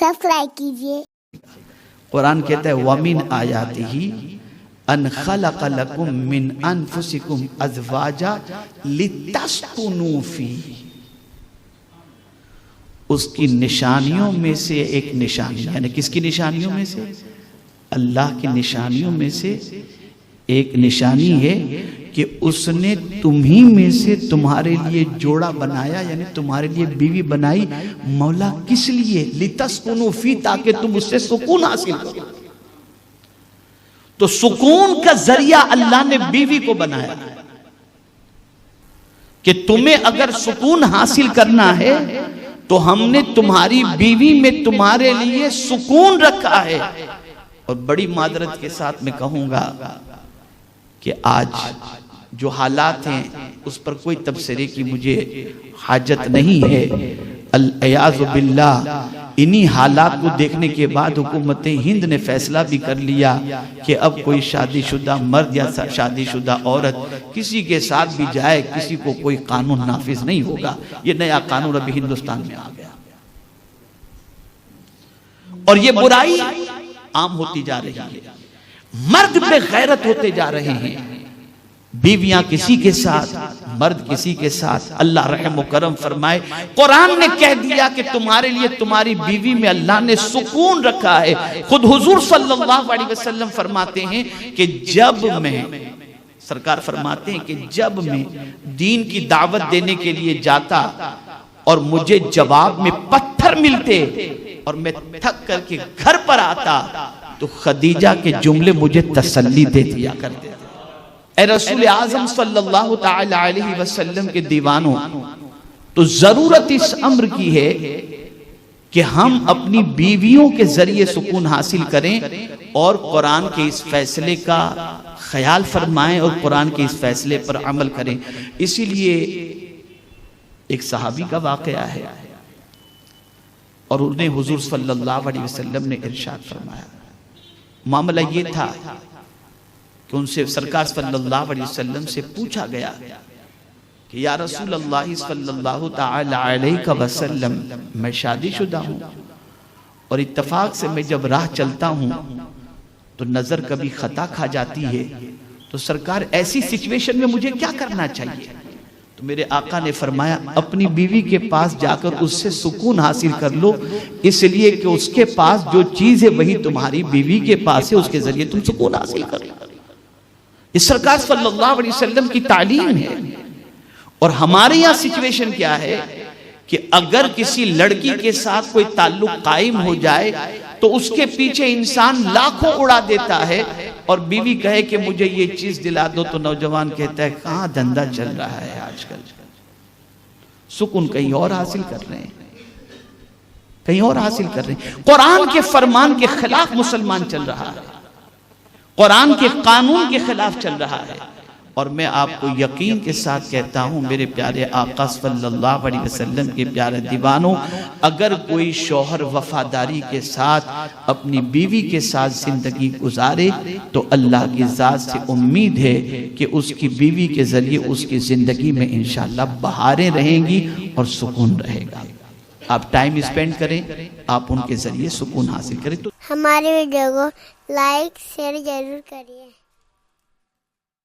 Subscribe कीजिए। कुरान कहता है वमिन आयातिही अन खलक़ लकुम मिन अनफुसिकुम अज़वाजा लितस्कुनू फी। उसकी निशानियों में से एक निशानी, यानी किसकी निशानियों में से? अल्लाह की निशानियों में से एक निशानी है कि उसने तुम्ही में से तुम्हारे लिए जोड़ा बनाया, यानी तुम्हारे लिए बीवी बनाई। मौला किस लिए? लितस्कुनू फी, ताकि तुम उससे सुकून हासिल करो। तो सुकून का जरिया अल्लाह ने बीवी को बनाया कि तुम्हें अगर सुकून हासिल करना है तो हमने तुम्हारी बीवी में तुम्हारे लिए सुकून रखा है। और बड़ी मादरत के साथ मैं कहूंगा कि आज जो हालात हैं उस पर कोई तबसरे की मुझे हाजत नहीं है। अल-अयाज़ु बिल्लाह, इन्हीं हालात को देखने के बाद हुकूमत हिंद ने फैसला भी कर लिया कि अब कोई शादीशुदा मर्द या शादीशुदा औरत किसी के साथ भी जाए, किसी को कोई कानून नाफिज नहीं होगा। ये नया कानून अभी हिंदुस्तान में आ गया और ये बुराई आम होती जा रही है। मर्द पे गैरत होते जा रहे हैं, बीवियां किसी के साथ, मर्द किसी के साथ। अल्लाह रहम व करम फरमाए, कुरान ने कह दिया कि तुम्हारे लिए तुम्हारी बीवी में अल्लाह ने सुकून रखा है। खुद हुजूर सल्लल्लाहु अलैहि वसल्लम फरमाते हैं कि जब मैं, सरकार फरमाते हैं कि जब मैं दीन की दावत देने के लिए जाता और मुझे जवाब में पत्थर मिलते और मैं थक करके घर पर आता तो खदीजा के जुमले मुझे तसल्ली दे दिया करते। ए रसूल आज़म सल्लल्लाहु ताला अलैहि वसल्लम के दीवानों, तो जरूरत इस अम्र की है कि हम अपनी बीवियों के जरिए सुकून हासिल करें और कुरान के इस फैसले का ख्याल फरमाएं और कुरान के इस फैसले पर अमल करें। इसीलिए एक सहाबी का वाकया है और उन्हें हुजूर सल्लल्लाहु अलैहि वसल्लम ने इरशाद फरमाया। मामला ये था कि उनसे सरकार सल्लल्लाहु अलैहि वसल्लम से पूछा गया कि या रसूल अल्लाह सल्लल्लाहु ताला अलैहि वसल्लम, मैं शादीशुदा हूँ और इत्तफाक से मैं जब राह चलता हूँ तो नजर कभी खता खा जाती है, तो सरकार ऐसी सिचुएशन में मुझे क्या करना चाहिए? तो मेरे आका ने फरमाया, अपनी बीवी के पास जाकर उससे सुकून हासिल कर लो, इसलिए कि उसके पास जो चीज है वही तुम्हारी बीवी के पास है, उसके जरिए तुम सुकून हासिल कर लो। इस सरकार सल्लल्लाहु अलैहि वसल्लम की तालीम है। और हमारे यहाँ सिचुएशन क्या है कि अगर किसी लड़की के साथ कोई ताल्लुक कायम हो जाए तो उसके पीछे इंसान लाखों उड़ा देता है, और बीवी कहे कि मुझे ये चीज दिला दो तो नौजवान कहता है कहाँ धंधा चल रहा है आजकल, सुकून कहीं और हासिल कर रहे हैं, कहीं और हासिल कर रहे हैं। कुरान के फरमान के खिलाफ मुसलमान चल रहा है, कुरान के कानून के खिलाफ चल रहा है। और मैं आपको यकीन के साथ कहता हूं मेरे प्यारे आका सल्लल्लाहु अलैहि वसल्लम के प्यारे दीवानों, अगर कोई शौहर वफादारी के साथ अपनी बीवी के साथ जिंदगी गुजारे तो अल्लाह की जात से उम्मीद है कि उसकी बीवी के जरिए उसकी जिंदगी में इंशाअल्लाह बहारें रहेंगी और सुकून रहेगा। आप टाइम स्पेंड करें, आप उनके जरिए सुकून हासिल करें। तो हमारे वीडियो को लाइक शेयर जरूर करिए।